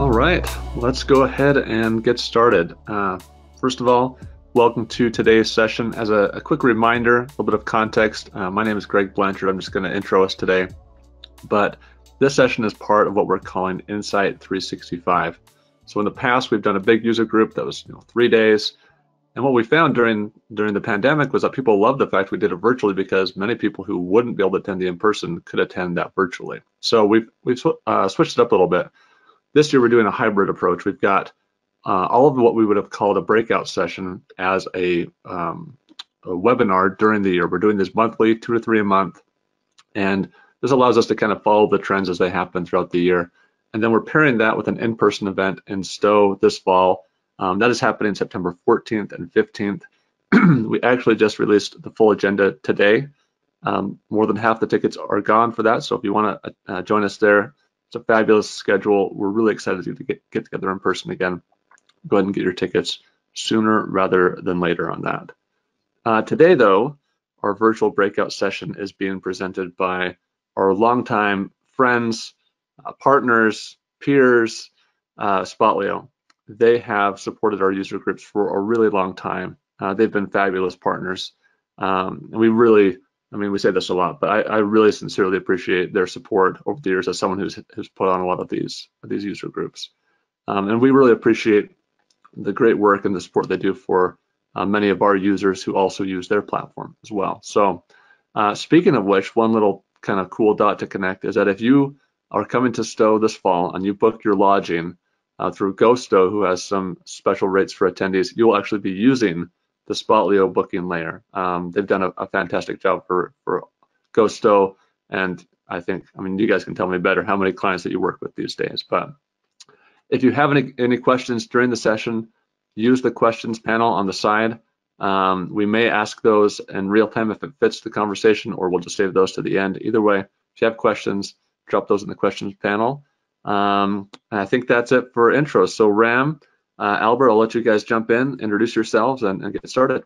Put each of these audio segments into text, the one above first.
All right, let's go ahead and get started. First of all, welcome to today's session. As a quick reminder, a little bit of context, my name is Greg Blanchard. I'm just going to intro us today. But this session is part of what we're calling Insight 365. So in the past, we've done a big user group that was 3 days. And what we found during the pandemic was that people loved the fact we did it virtually because many people who wouldn't be able to attend the in-person could attend that virtually. So we've switched it up a little bit. This year, we're doing a hybrid approach. We've got all of what we would have called a breakout session as a webinar during the year. We're doing this monthly, 2 to 3 a month. And this allows us to kind of follow the trends as they happen throughout the year. And then we're pairing that with an in-person event in Stowe this fall. That is happening September 14th and 15th. We actually just released the full agenda today. More than half the tickets are gone for that. So if you want to join us there, it's a fabulous schedule. We're really excited to get together in person again. Go ahead and get your tickets sooner rather than later on that. Today, though, our virtual breakout session is being presented by our longtime friends, partners, peers, Spotlio. They have supported our user groups for a really long time. They've been fabulous partners. And we say this a lot, but I really sincerely appreciate their support over the years as someone who's put on a lot of these user groups. And we really appreciate the great work and the support they do for many of our users who also use their platform as well. So speaking of which, one little kind of cool dot to connect is that if you are coming to Stowe this fall and you book your lodging through GoStow, who has some special rates for attendees, you'll actually be using the Spotlio booking layer. They've done a fantastic job for GoStow, and you guys can tell me better how many clients that you work with these days. But if you have any questions during the session, use the questions panel on the side. We may ask those in real time if it fits the conversation, or we'll just save those to the end. Either way, if you have questions, drop those in the questions panel. And I think that's it for intros. So Ram, Albert, I'll let you guys jump in, introduce yourselves, and get started.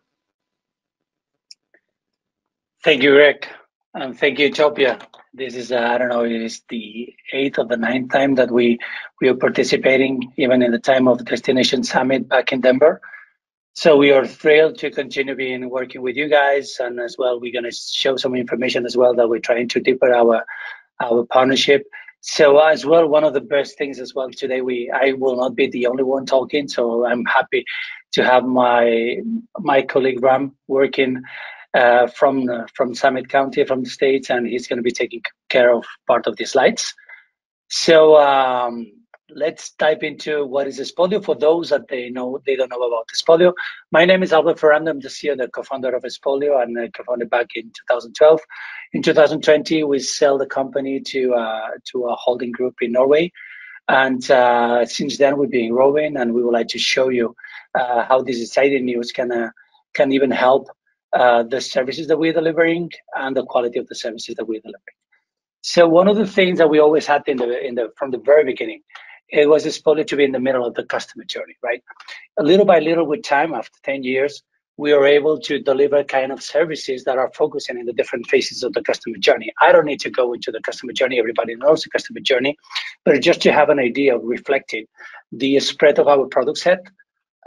Thank you, Rick, and thank you, Inntopia. This is, I don't know, it is the 8th or the 9th time that we are participating, even in the time of the Destination Summit back in Denver. So we are thrilled to continue working with you guys, and as well, we're going to show some information as well that we're trying to deepen our partnership. So as well, one of the best things as well today, I will not be the only one talking, so I'm happy to have my colleague Ram working from Summit County, from the States, and he's going to be taking care of part of the slides. So let's dive into what is Spotlio for those that they don't know about Spotlio. My name is Albert Ferrando. I'm the CEO and the co-founder of Spotlio, and I co-founded back in 2012. In 2020, we sell the company to a holding group in Norway, and since then we've been growing, and we would like to show you how this exciting news can even help the services that we're delivering and the quality of the services that we're delivering. So one of the things that we always had from the very beginning, it was Spotlio to be in the middle of the customer journey, right? Little by little with time, after 10 years, we are able to deliver kind of services that are focusing in the different phases of the customer journey. I don't need to go into the customer journey. Everybody knows the customer journey, but just to have an idea of reflecting the spread of our product set,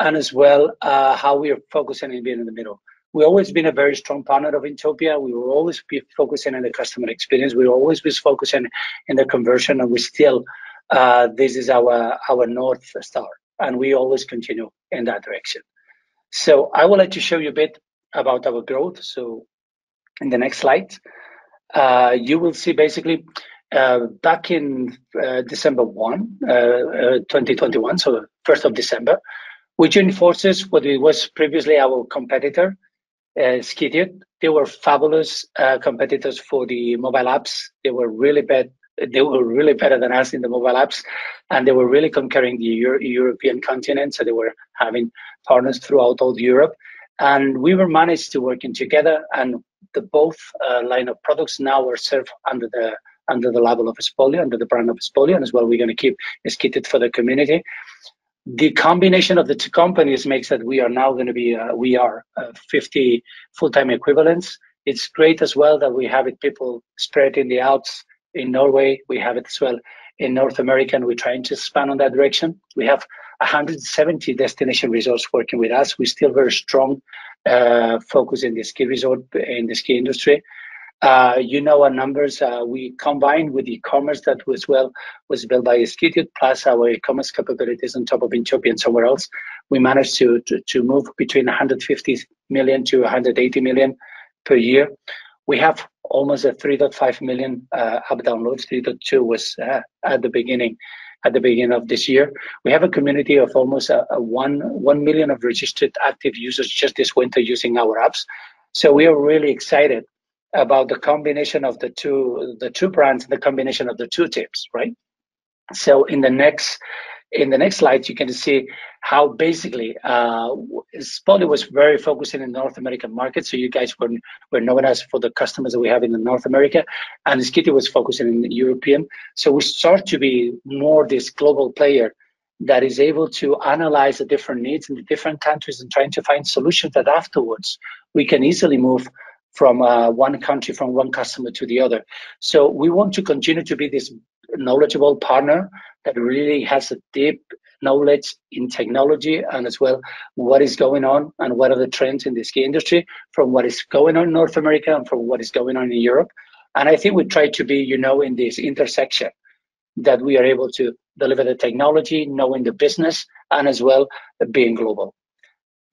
and as well how we are focusing in being in the middle. We've always been a very strong partner of Inntopia. We will always be focusing on the customer experience. We will always be focusing in the conversion, and we still, this is our North Star, and we always continue in that direction. So I would like to show you a bit about our growth. So in the next slide, you will see basically back in December 1, 2021, so 1st of December, we joined forces what it was previously our competitor, Skidiot. They were fabulous competitors for the mobile apps. They were really bad. They were really better than us in the mobile apps, and they were really conquering the European continent. So they were having partners throughout all Europe, and we were managed to working together. And the both line of products now are served under the label of Spotlio, under the brand of Spotlio, and as well we're going to keep Skidiot for the community. The combination of the two companies makes that we are now going to be 50 full-time equivalents. It's great as well that we have people spread in the Alps in Norway. We have it as well in North America, and we're trying to expand on that direction. We have 170 destination resorts working with us. We're still very strong focus in the ski resort, in the ski industry. You know our numbers. We combined with e-commerce that was built by Skitude, plus our e-commerce capabilities on top of Inntopia and somewhere else. We managed to move between 150 million to 180 million per year. We have almost a 3.5 million app downloads. 3.2 was at the beginning of this year. We have a community of almost 1 million of registered active users just this winter using our apps. So we are really excited about the combination of the two brands, the combination of the two teams, right? So in the next slide, you can see how basically Spotlio was very focused in the North American market. So you guys were knowing us for the customers that we have in the North America, and Skitude was focusing in the European. So we start to be more this global player that is able to analyze the different needs in the different countries and trying to find solutions that afterwards we can easily move from one country, from one customer to the other. So we want to continue to be this knowledgeable partner that really has a deep knowledge in technology and as well what is going on and what are the trends in the ski industry from what is going on in North America and from what is going on in Europe. And I think we try to be, in this intersection that we are able to deliver the technology, knowing the business, and as well being global.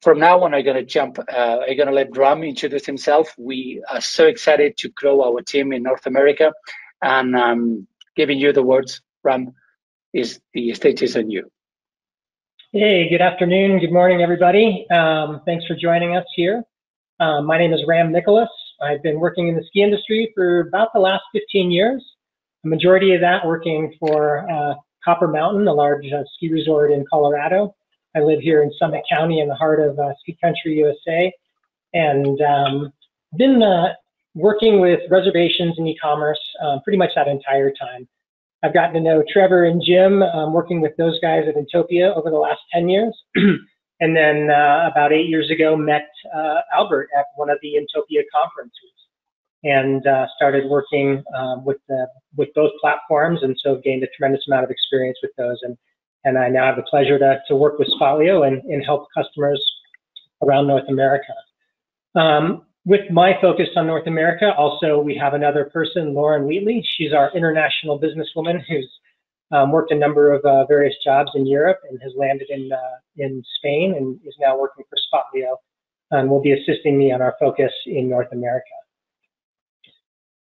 From now on, I'm going to let Ram introduce himself. We are so excited to grow our team in North America, and giving you the words, Ram, the stage is on you. Hey, good afternoon, good morning, everybody. Thanks for joining us here. My name is Ram Mikulas. I've been working in the ski industry for about the last 15 years. The majority of that working for Copper Mountain, a large ski resort in Colorado. I live here in Summit County in the heart of ski country, USA, and been working with reservations and e-commerce pretty much that entire time. I've gotten to know Trevor and Jim working with those guys at Inntopia over the last 10 years. And then about 8 years ago, met Albert at one of the Inntopia conferences and started working with both platforms, and so gained a tremendous amount of experience with those. And I now have the pleasure to work with Spotlio and help customers around North America. With my focus on North America, also we have another person, Lauren Wheatley. She's our international businesswoman who's worked a number of various jobs in Europe and has landed in Spain and is now working for Spotlio and will be assisting me on our focus in North America.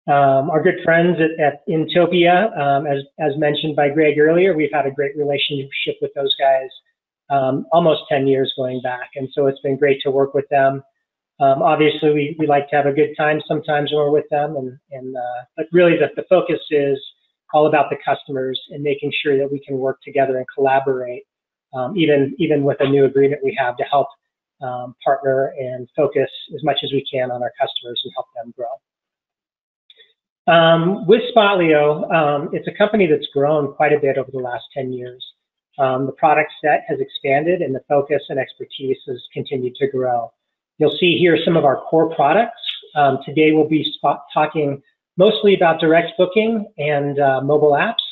Our good friends at Inntopia, as mentioned by Greg earlier, we've had a great relationship with those guys almost 10 years going back, and so it's been great to work with them. Obviously, we like to have a good time sometimes when we're with them, but really the focus is all about the customers and making sure that we can work together and collaborate, even with a new agreement we have to help partner and focus as much as we can on our customers and help them grow. With Spotlio, it's a company that's grown quite a bit over the last 10 years. The product set has expanded and the focus and expertise has continued to grow. You'll see here some of our core products. Today we'll be talking mostly about direct booking and mobile apps,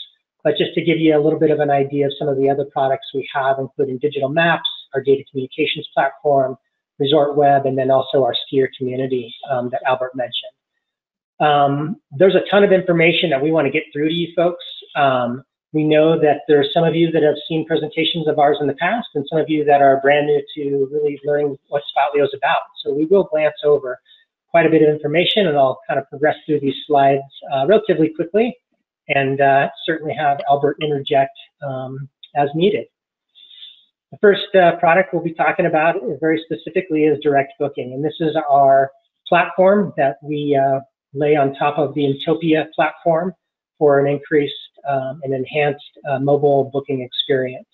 but just to give you a little bit of an idea of some of the other products we have, including digital maps, our data communications platform, Resort Web, and then also our skier community that Albert mentioned. There's a ton of information that we want to get through to you folks. We know that there are some of you that have seen presentations of ours in the past and some of you that are brand new to really learning what Spotlio is about. So we will glance over quite a bit of information, and I'll kind of progress through these slides relatively quickly and certainly have Albert interject as needed. The first product we'll be talking about very specifically is direct booking, and this is our platform that we lay on top of the Inntopia platform for an increased and enhanced mobile booking experience.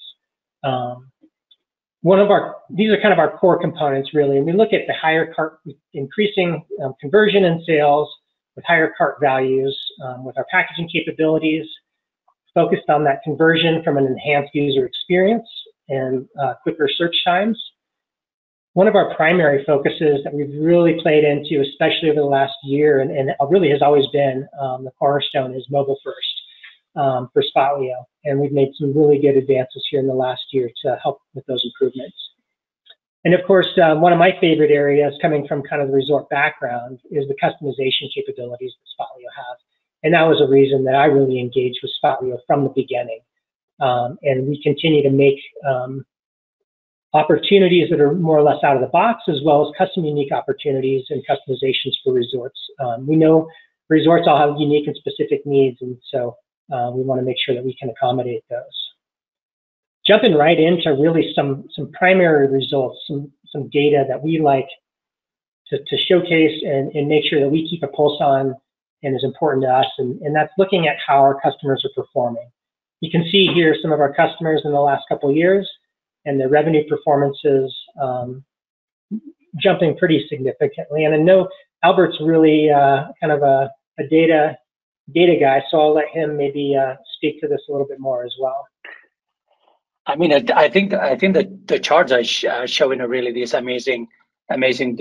These are kind of our core components, really, and we look at the higher cart, increasing conversion and sales with higher cart values, with our packaging capabilities, focused on that conversion from an enhanced user experience and quicker search times. One of our primary focuses that we've really played into, especially over the last year, and it really has always been the cornerstone, is mobile first for Spotlio. And we've made some really good advances here in the last year to help with those improvements. And of course, one of my favorite areas, coming from kind of the resort background, is the customization capabilities that Spotlio have. And that was a reason that I really engaged with Spotlio from the beginning. And we continue to make opportunities that are more or less out of the box, as well as custom unique opportunities and customizations for resorts. We know resorts all have unique and specific needs, and so we want to make sure that we can accommodate those. Jumping right into really some primary results, some data that we like to showcase and make sure that we keep a pulse on and is important to us, and that's looking at how our customers are performing. You can see here some of our customers in the last couple of years, and the revenue performances jumping pretty significantly. And I know Albert's really kind of a data guy, so I'll let him maybe speak to this a little bit more as well. I mean, I think that the charts are showing really these amazing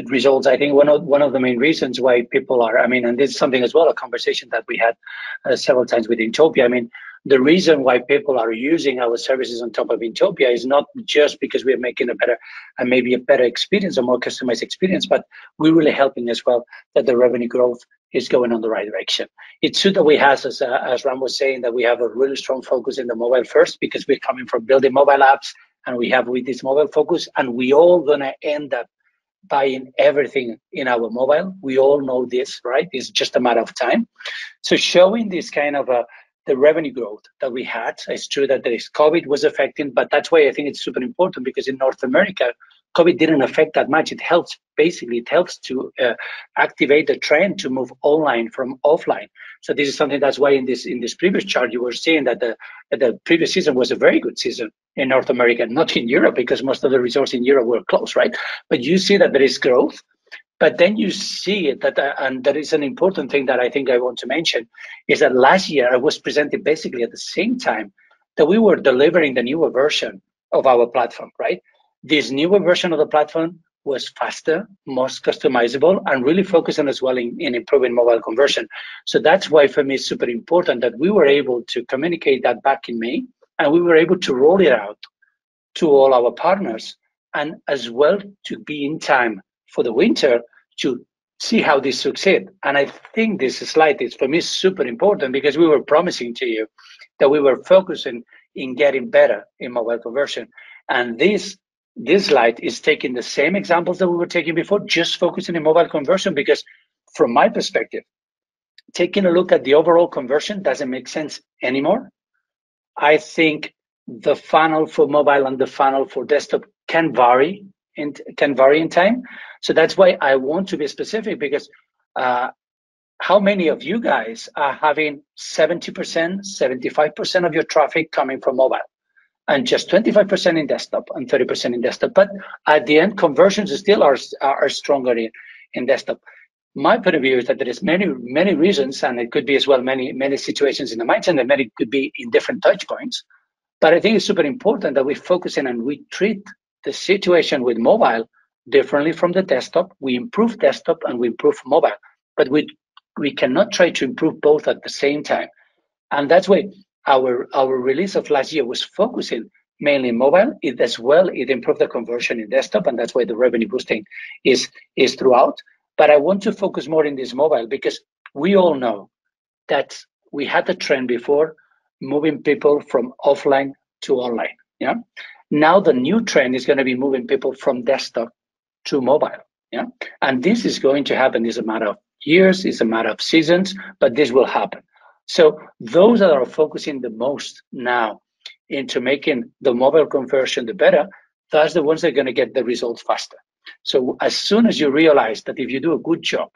results. I think one of the main reasons why people are, I mean, and this is something as well, a conversation that we had several times with Inntopia. I mean, the reason why people are using our services on top of Inntopia is not just because we are making a better and maybe a better experience, a more customized experience, but we're really helping as well that the revenue growth is going on the right direction. It's true that we have, as Ram was saying, that we have a really strong focus in the mobile first, because we're coming from building mobile apps, and we have with this mobile focus, and we all gonna end up buying everything in our mobile. We all know this, right? It's just a matter of time. So showing this kind of the revenue growth that we had, it's true that there is COVID was affecting, but that's why I think it's super important, because in North America, COVID didn't affect that much. It helps, basically, it helps to activate the trend to move online from offline. So this is something that's why in this previous chart, you were seeing that the previous season was a very good season in North America, not in Europe, because most of the resorts in Europe were closed, right? But you see that there is growth. But then you see that, and that is an important thing that I think I want to mention, is that last year I was presented basically at the same time that we were delivering the newer version of our platform, right? This newer version of the platform was faster, most customizable, and really focusing as well in improving mobile conversion. So that's why for me it's super important that we were able to communicate that back in May, and we were able to roll it out to all our partners, and as well to be in time for the winter to see how this succeed. And I think this slide is for me super important, because we were promising to you that we were focusing in getting better in mobile conversion. And this slide is taking the same examples that we were taking before, just focusing in mobile conversion, because from my perspective, taking a look at the overall conversion doesn't make sense anymore. I think the funnel for mobile and the funnel for desktop can vary in time. So that's why I want to be specific, because how many of you guys are having 70%, 75% of your traffic coming from mobile, and just 25% in desktop and 30% in desktop? But at the end, conversions still are stronger in desktop. My point of view is that there is many reasons, and it could be as well many situations in the mindset, and many could be in different touch points. But I think it's super important that we focus in and we treat the situation with mobile differently from the desktop. We improve desktop and we improve mobile, but we cannot try to improve both at the same time. And that's why our release of last year was focusing mainly mobile. It improved the conversion in desktop, and that's why the revenue boosting is throughout. But I want to focus more in this mobile, because we all know that we had the trend before, moving people from offline to online. Yeah. Now the new trend is going to be moving people from desktop to mobile. Yeah. And this is going to happen. It's a matter of years, it's a matter of seasons, but this will happen. So those that are focusing the most now into making the mobile conversion the better, that's the ones that are going to get the results faster. So as soon as you realize that if you do a good job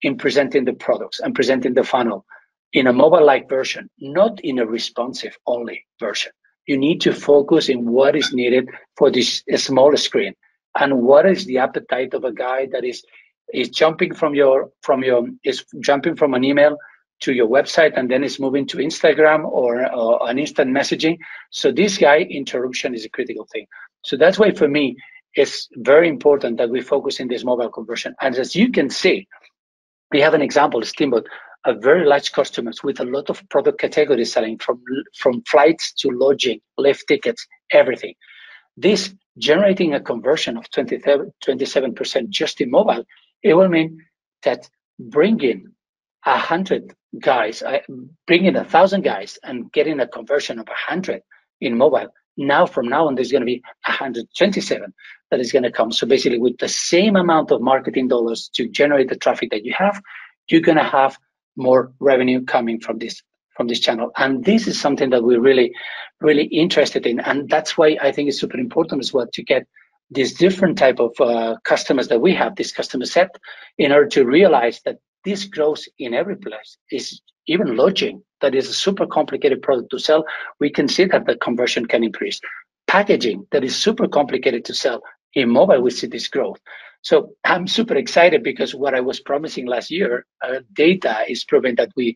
in presenting the products and presenting the funnel in a mobile-like version, not in a responsive only version, you need to focus in what is needed for this small screen, and what is the appetite of a guy that is jumping from an email to your website, and then it's moving to Instagram or an instant messaging. So this guy, interruption is a critical thing. So that's why for me, it's very important that we focus in this mobile conversion. And as you can see, we have an example, Steamboat, a very large customers with a lot of product categories selling from flights to lodging, lift tickets, everything. This generating a conversion of 27% just in mobile, it will mean that bringing 100 guys, bringing 1,000 guys and getting a conversion of 100 in mobile. Now, from now on, there's going to be 127 that is going to come. So basically, with the same amount of marketing dollars to generate the traffic that you have, you're going to have more revenue coming from this channel. And this is something that we're really, really interested in. And that's why I think it's super important as well to get this different type of customers that we have, this customer set, in order to realize that this grows in every place. Is even lodging, that is a super complicated product to sell, we can see that the conversion can increase. Packaging, that is super complicated to sell, in mobile we see this growth. So I'm super excited because what I was promising last year, data is proving that we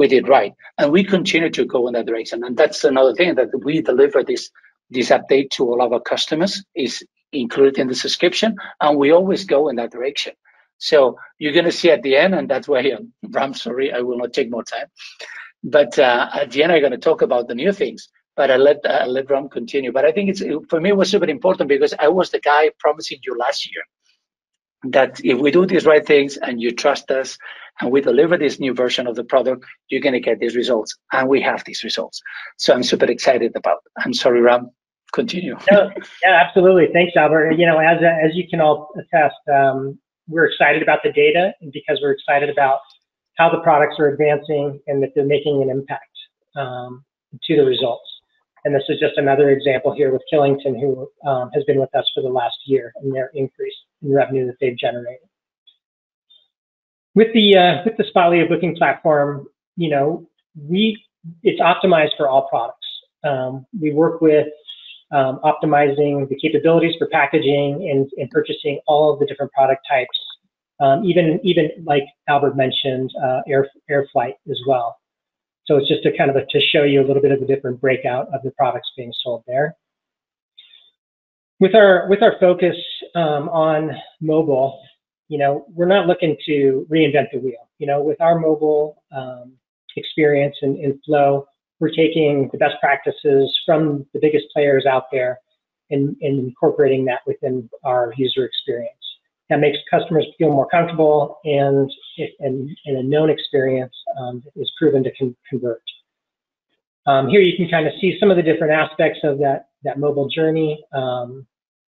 did right, and we continue to go in that direction. And that's another thing, that we deliver this update to all of our customers is included in the subscription, and we always go in that direction. So you're going to see at the end, and that's why, Ram, sorry, I will not take more time. But at the end, I'm going to talk about the new things. But I'll let Ram continue. But I think for me, it was super important because I was the guy promising you last year that if we do these right things and you trust us and we deliver this new version of the product, you're going to get these results. And we have these results. So I'm super excited about it. I'm sorry, Ram, continue. Yeah, absolutely. Thanks, Albert. As you can all attest, we're excited about the data, and because we're excited about how the products are advancing and that they're making an impact to the results. And this is just another example here with Killington, who has been with us for the last year, and their increase in revenue that they've generated. With the Spotlio booking platform, it's optimized for all products. We work with optimizing the capabilities for packaging and purchasing all of the different product types, even like Albert mentioned, air flight as well. So it's just to show you a little bit of the different breakout of the products being sold there. With our focus on mobile, we're not looking to reinvent the wheel. With our mobile experience and flow, we're taking the best practices from the biggest players out there and incorporating that within our user experience. That makes customers feel more comfortable, and a known experience is proven to convert. Here you can kind of see some of the different aspects of that mobile journey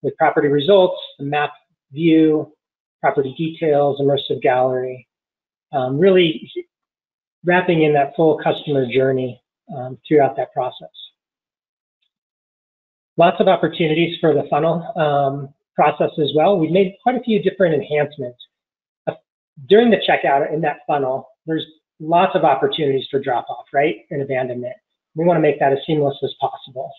with property results, the map view, property details, immersive gallery, really wrapping in that full customer journey throughout that process. Lots of opportunities for the funnel process as well. We've made quite a few different enhancements. During the checkout in that funnel, there's lots of opportunities for drop-off, right, and abandonment. We want to make that as seamless as possible.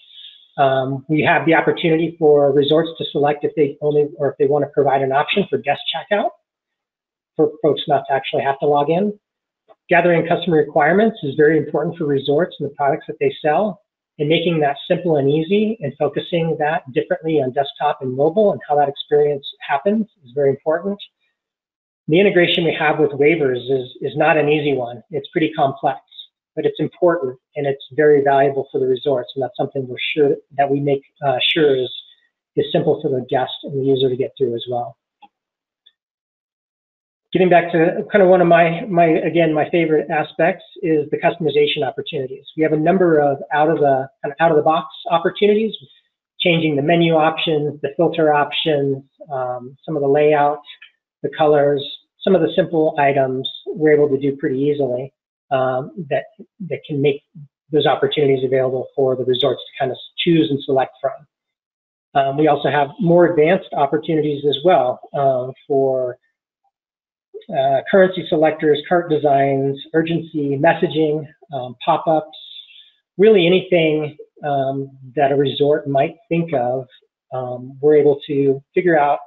We have the opportunity for resorts to select if they want to provide an option for guest checkout, for folks not to actually have to log in. Gathering customer requirements is very important for resorts and the products that they sell, and making that simple and easy and focusing that differently on desktop and mobile and how that experience happens is very important. The integration we have with waivers is not an easy one. It's pretty complex, but it's important, and it's very valuable for the resorts, and that's something we're sure that we make sure is simple for the guest and the user to get through as well. Getting back to kind of one of my favorite aspects is the customization opportunities. We have a number of out of the box opportunities, changing the menu options, the filter options, some of the layout, the colors, some of the simple items we're able to do pretty easily that can make those opportunities available for the resorts to kind of choose and select from. We also have more advanced opportunities as well for currency selectors, cart designs, urgency, messaging, pop-ups, really anything that a resort might think of, we're able to figure out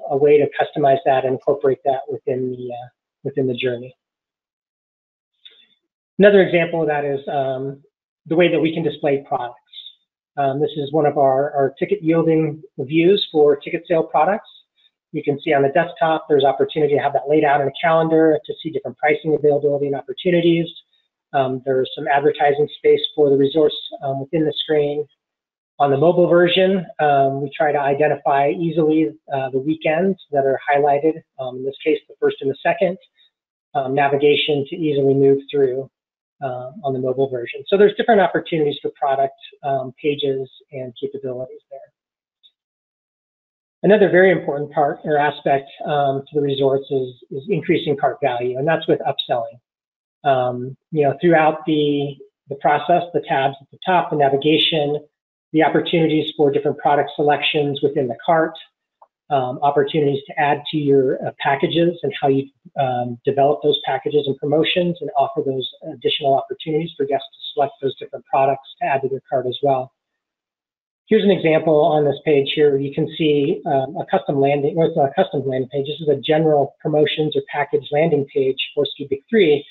a way to customize that and incorporate that within the journey. Another example of that is the way that we can display products. This is one of our ticket yielding views for ticket sale products. You can see on the desktop, there's opportunity to have that laid out in a calendar to see different pricing availability and opportunities. There's some advertising space for the resorts within the screen. On the mobile version, we try to identify easily the weekends that are highlighted, in this case, the first and the second, navigation to easily move through on the mobile version. So there's different opportunities for product pages and capabilities there. Another very important part or aspect to the resorts is increasing cart value, and that's with upselling. Throughout the process, the tabs at the top, the navigation, the opportunities for different product selections within the cart, opportunities to add to your packages and how you develop those packages and promotions and offer those additional opportunities for guests to select those different products to add to their cart as well. Here's an example on this page here. You can see a custom landing, or it's not a custom landing page. This is a general promotions or package landing page for Ski Big 3,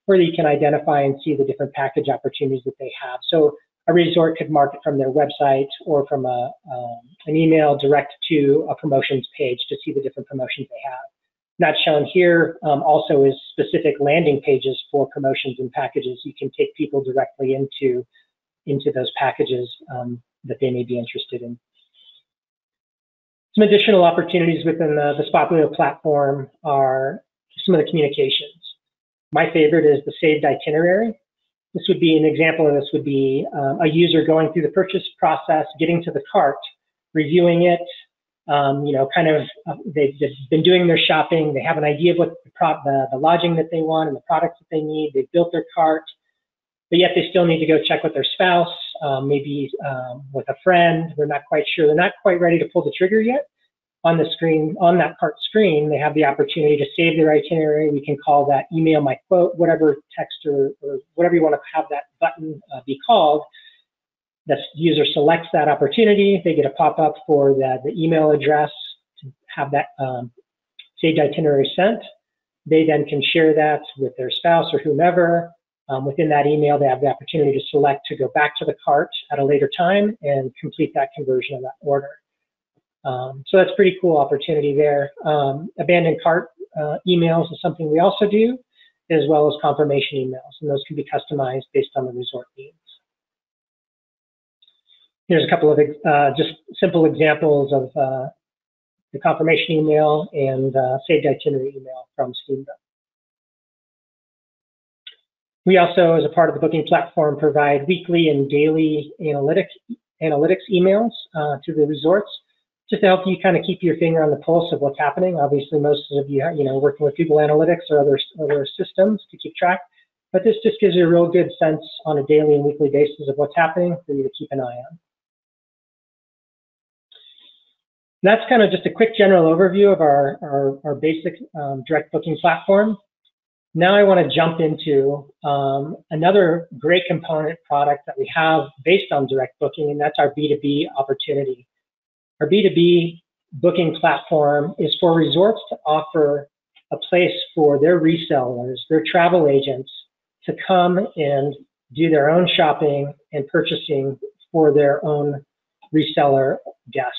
where you can identify and see the different package opportunities that they have. So a resort could market from their website or from an email direct to a promotions page to see the different promotions they have. Not shown here also is specific landing pages for promotions and packages. You can take people directly into those packages that they may be interested in. Some additional opportunities within the Spotlio platform are some of the communications. My favorite is the saved itinerary. This would be an example of this would be a user going through the purchase process, getting to the cart, reviewing it, they've been doing their shopping, they have an idea of what the lodging that they want and the products that they need, they've built their cart, but yet they still need to go check with their spouse, maybe with a friend. They're not quite sure, they're not quite ready to pull the trigger yet. On the screen, on that cart screen, they have the opportunity to save their itinerary. We can call that email my quote, whatever text or whatever you want to have that button be called. The user selects that opportunity. They get a pop-up for the email address to have that saved itinerary sent. They then can share that with their spouse or whomever. Within that email, they have the opportunity to select to go back to the cart at a later time and complete that conversion of that order. So that's a pretty cool opportunity there. Abandoned cart emails is something we also do, as well as confirmation emails, and those can be customized based on the resort needs. Here's a couple of just simple examples of the confirmation email and saved itinerary email from Steamboat. We also, as a part of the booking platform, provide weekly and daily analytics emails to the resorts, just to help you kind of keep your finger on the pulse of what's happening. Obviously, most of you, working with Google Analytics or other systems to keep track, but this just gives you a real good sense on a daily and weekly basis of what's happening for you to keep an eye on. That's kind of just a quick general overview of our basic direct booking platform. Now I want to jump into another great component product that we have based on direct booking, and that's our B2B opportunity. Our B2B booking platform is for resorts to offer a place for their resellers, their travel agents, to come and do their own shopping and purchasing for their own reseller guests.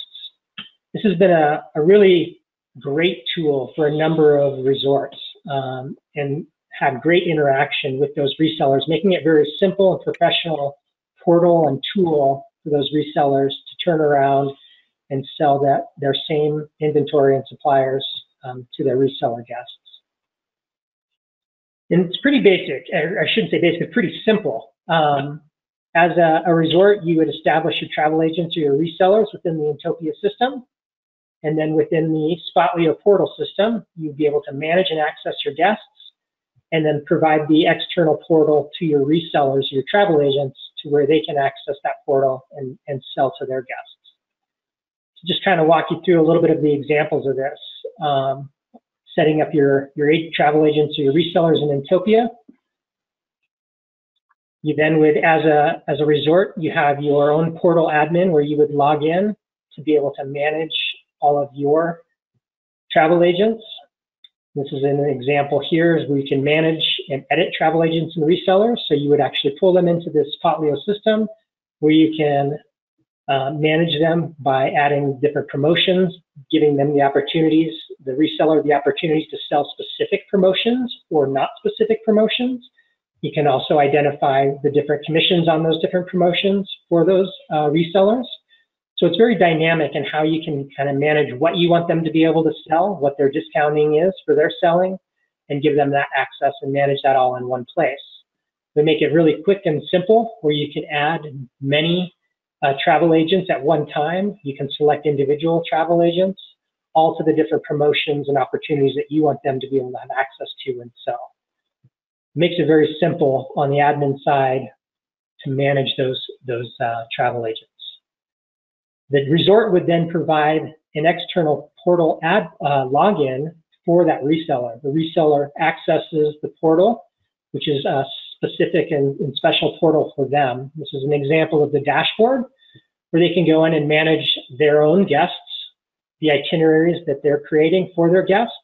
This has been a really great tool for a number of resorts and had great interaction with those resellers, making it very simple and professional portal and tool for those resellers to turn around and sell their same inventory and suppliers to their reseller guests. And it's pretty basic. I shouldn't say basic, it's pretty simple. As a resort, you would establish your travel agents or your resellers within the Inntopia system. And then within the Spotlio portal system, you'd be able to manage and access your guests and then provide the external portal to your resellers, your travel agents, to where they can access that portal and sell to their guests. So just kind of walk you through a little bit of the examples of this. Setting up your travel agents or your resellers in Inntopia. You then would, as a resort, you have your own portal admin where you would log in to be able to manage all of your travel agents. This is an example here is where you can manage and edit travel agents and resellers. So you would actually pull them into this Spotlio system where you can manage them by adding different promotions, giving them the opportunities, the reseller the opportunities to sell specific promotions or not specific promotions. You can also identify the different commissions on those different promotions for those resellers. So it's very dynamic in how you can kind of manage what you want them to be able to sell, what their discounting is for their selling, and give them that access and manage that all in one place. We make it really quick and simple where you can add many travel agents at one time. You can select individual travel agents, all to the different promotions and opportunities that you want them to be able to have access to and sell. It makes it very simple on the admin side to manage those travel agents. The resort would then provide an external portal login for that reseller. The reseller accesses the portal, which is a specific and special portal for them. This is an example of the dashboard where they can go in and manage their own guests, the itineraries that they're creating for their guests,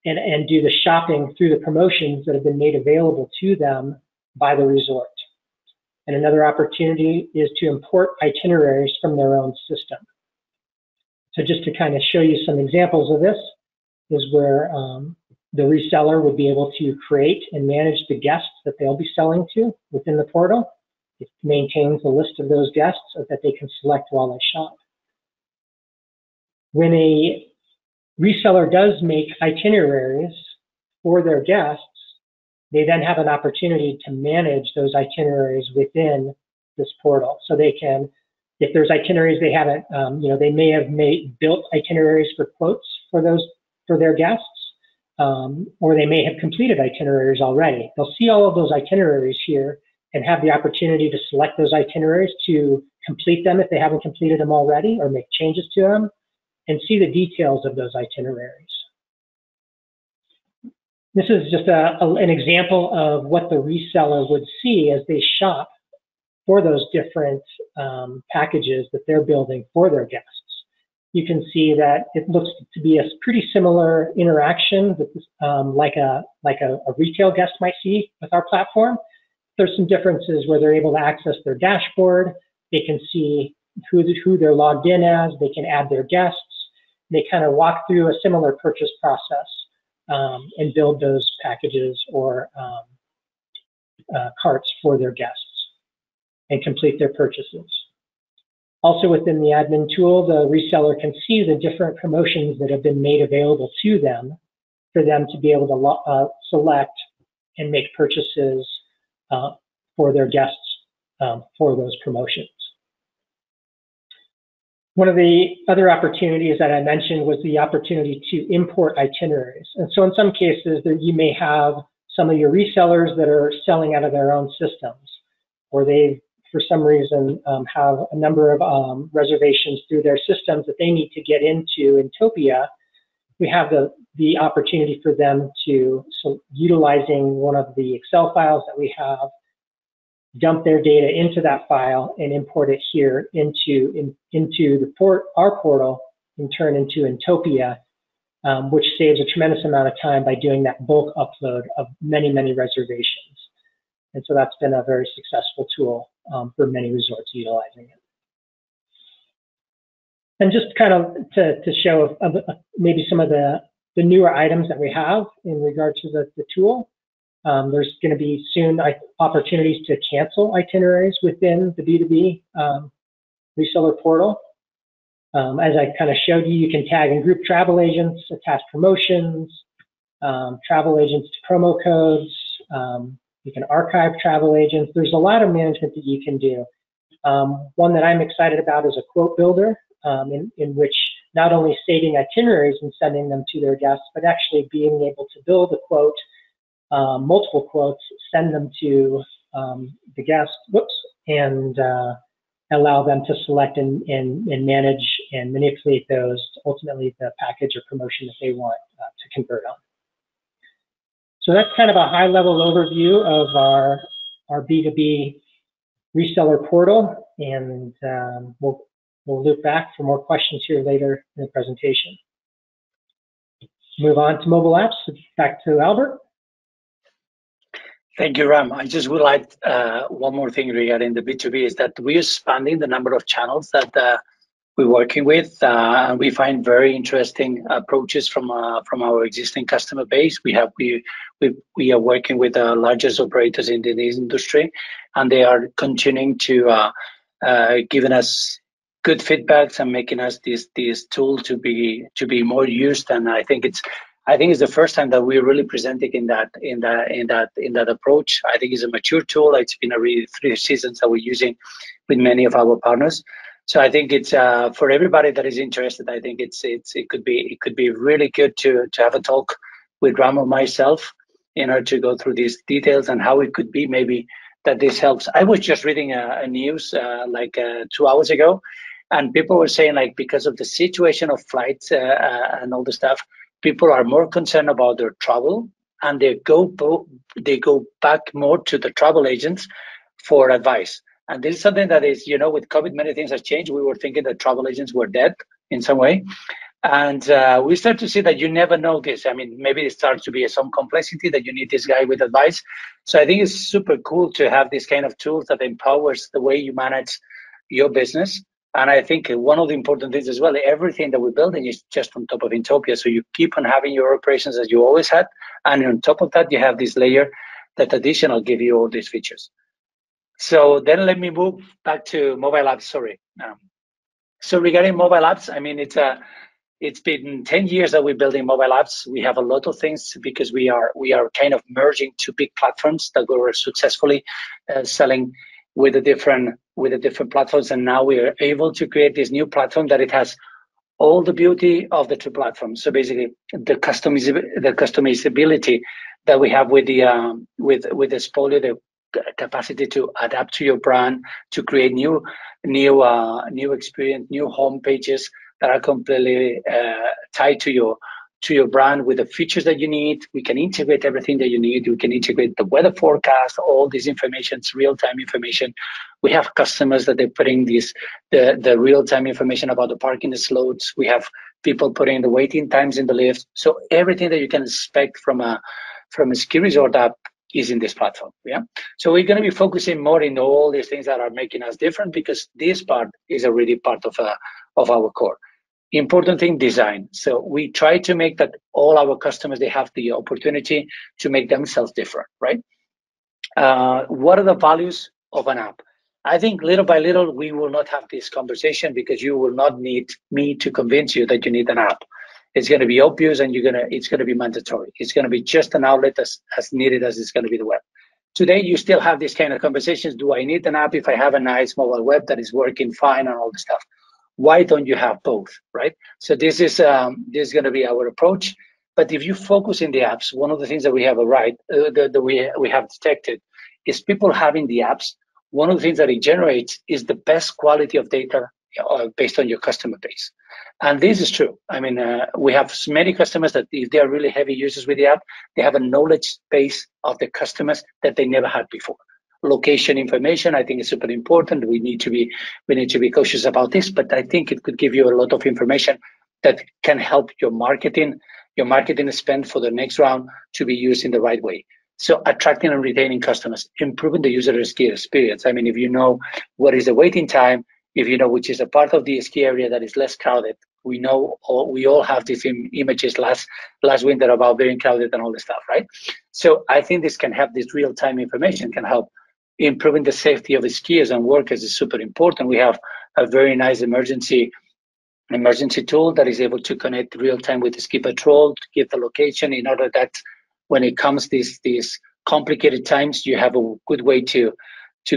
and do the shopping through the promotions that have been made available to them by the resort. And another opportunity is to import itineraries from their own system. So just to kind of show you some examples of this is where the reseller would be able to create and manage the guests that they'll be selling to within the portal. It maintains a list of those guests so that they can select while they shop. When a reseller does make itineraries for their guests, they then have an opportunity to manage those itineraries within this portal. So they can, if there's itineraries they haven't, they may have built itineraries for quotes for their guests, or they may have completed itineraries already. They'll see all of those itineraries here and have the opportunity to select those itineraries to complete them if they haven't completed them already, or make changes to them, and see the details of those itineraries. This is just an example of what the reseller would see as they shop for those different packages that they're building for their guests. You can see that it looks to be a pretty similar interaction with, like a retail guest might see with our platform. There's some differences where they're able to access their dashboard. They can see who they're logged in as. They can add their guests. They kind of walk through a similar purchase process and build those packages or carts for their guests and complete their purchases. Also within the admin tool, the reseller can see the different promotions that have been made available to them for them to be able to select and make purchases for their guests for those promotions. One of the other opportunities that I mentioned was the opportunity to import itineraries. And so in some cases, you may have some of your resellers that are selling out of their own systems, or they, for some reason, have a number of reservations through their systems that they need to get into Inntopia. We have the opportunity for them to, so utilizing one of the Excel files that we have, dump their data into that file and import it here into our portal and turn into Inntopia, which saves a tremendous amount of time by doing that bulk upload of many, many reservations. And so that's been a very successful tool for many resorts utilizing it. And just kind of to show maybe some of the newer items that we have in regard to the tool. There's going to be soon opportunities to cancel itineraries within the B2B reseller portal. As I kind of showed you, you can tag and group travel agents, attach promotions, travel agents to promo codes. You can archive travel agents. There's a lot of management that you can do. One that I'm excited about is a quote builder, in which not only saving itineraries and sending them to their guests, but actually being able to build a quote, multiple quotes, send them to the guest, and allow them to select and manage and manipulate those to ultimately the package or promotion that they want to convert on. So that's kind of a high-level overview of our B2B reseller portal, and we'll loop back for more questions here later in the presentation. Move on to mobile apps. Back to Albert. Thank you, Ram. I just would like one more thing regarding the B2B is that we're expanding the number of channels that we're working with, and we find very interesting approaches from our existing customer base. We are working with the largest operators in the industry, and they are continuing to giving us good feedbacks and making us this tool to be more used. And I think it's the first time that we're really presenting in that approach. I think it's a mature tool. It's been already 3 seasons that we're using with many of our partners. So I think it's for everybody that is interested. I think it could be really good to have a talk with Ram or myself in order to go through these details and how it could be maybe that this helps. I was just reading a news 2 hours ago, and people were saying like because of the situation of flights and all the stuff, people are more concerned about their travel, and they go back more to the travel agents for advice. And this is something that is, with COVID, many things have changed. We were thinking that travel agents were dead in some way. And we start to see that you never know this. I mean, maybe it starts to be some complexity that you need this guy with advice. So I think it's super cool to have this kind of tools that empowers the way you manage your business. And I think one of the important things as well, everything that we're building is just on top of Inntopia. So you keep on having your operations as you always had. And on top of that, you have this layer that additional give you all these features. So then let me move back to mobile apps, sorry. So regarding mobile apps, I mean, it's been 10 years that we're building mobile apps. We have a lot of things because we are kind of merging 2 big platforms that we were successfully selling with the different platforms, and now we are able to create this new platform that it has all the beauty of the 2 platforms. So basically, the customizability that we have with the Spotlio, the capacity to adapt to your brand, to create new experience, new home pages that are completely tied to your brand with the features that you need. We can integrate everything that you need. We can integrate the weather forecast, all this information, it's real-time information. We have customers that they're putting the real-time information about the parking slots. We have people putting the waiting times in the lift. So everything that you can expect from a ski resort app is in this platform. Yeah. So we're going to be focusing more in all these things that are making us different, because this part is already part of our core. Important thing, design. So we try to make that all our customers, they have the opportunity to make themselves different, right? What are the values of an app? I think little by little, we will not have this conversation because you will not need me to convince you that you need an app. It's going to be obvious, and it's going to be mandatory. It's going to be just an outlet as needed as it's going to be the web. Today, you still have these kind of conversations. Do I need an app if I have a nice mobile web that is working fine and all the stuff? Why don't you have both, right? So this is going to be our approach. But if you focus in the apps, one of the things that we have that we have detected is people having the apps. One of the things that it generates is the best quality of data based on your customer base. And this is true. I mean, we have many customers that if they are really heavy users with the app, they have a knowledge base of the customers that they never had before. Location information, I think, is super important. We need to be cautious about this, but I think it could give you a lot of information that can help your marketing spend for the next round to be used in the right way. So attracting and retaining customers, improving the user ski experience. I mean, if you know what is the waiting time, if you know which is a part of the ski area that is less crowded, we all have these images last winter about very crowded and all this stuff, right? So I think this can help. This real-time information can help improving the safety of the skiers and workers is super important. We have a very nice emergency tool that is able to connect real-time with the ski patrol to give the location, in order that when it comes these complicated times, you have a good way to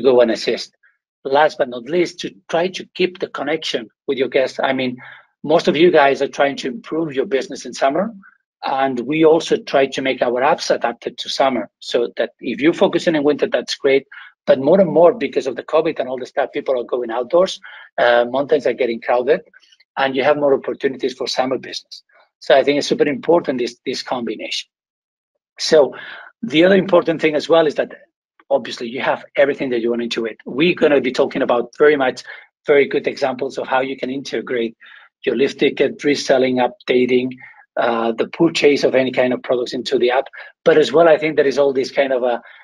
go and assist. Last but not least, to try to keep the connection with your guests. I mean, most of you guys are trying to improve your business in summer, and we also try to make our apps adapted to summer, so that if you're focusing in winter, that's great. But more and more, because of the COVID and all the stuff, people are going outdoors, mountains are getting crowded, and you have more opportunities for summer business. So I think it's super important, this combination. So the other important thing as well is that obviously you have everything that you want into it. We're going to be talking about very good examples of how you can integrate your lift ticket, reselling, updating, the purchase of any kind of products into the app. But as well, I think there is all this kind of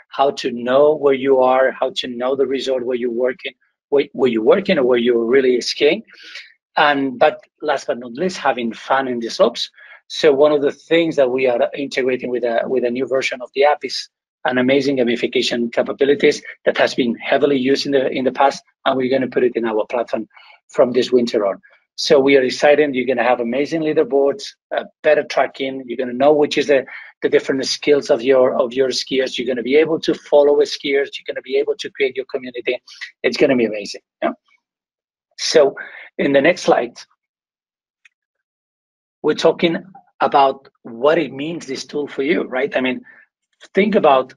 how to know where you are, how to know the resort where you're working, or where you're really skiing. But last but not least, having fun in the slopes. So one of the things that we are integrating with a new version of the app is an amazing gamification capabilities that has been heavily used in the past, and we're going to put it in our platform from this winter on. So we are excited. You're going to have amazing leaderboards, better tracking. You're going to know which is the different skills of your skiers. You're going to be able to follow skiers. You're going to be able to create your community. It's going to be amazing. Yeah? So in the next slide, we're talking about what it means, this tool for you, right? I mean, think about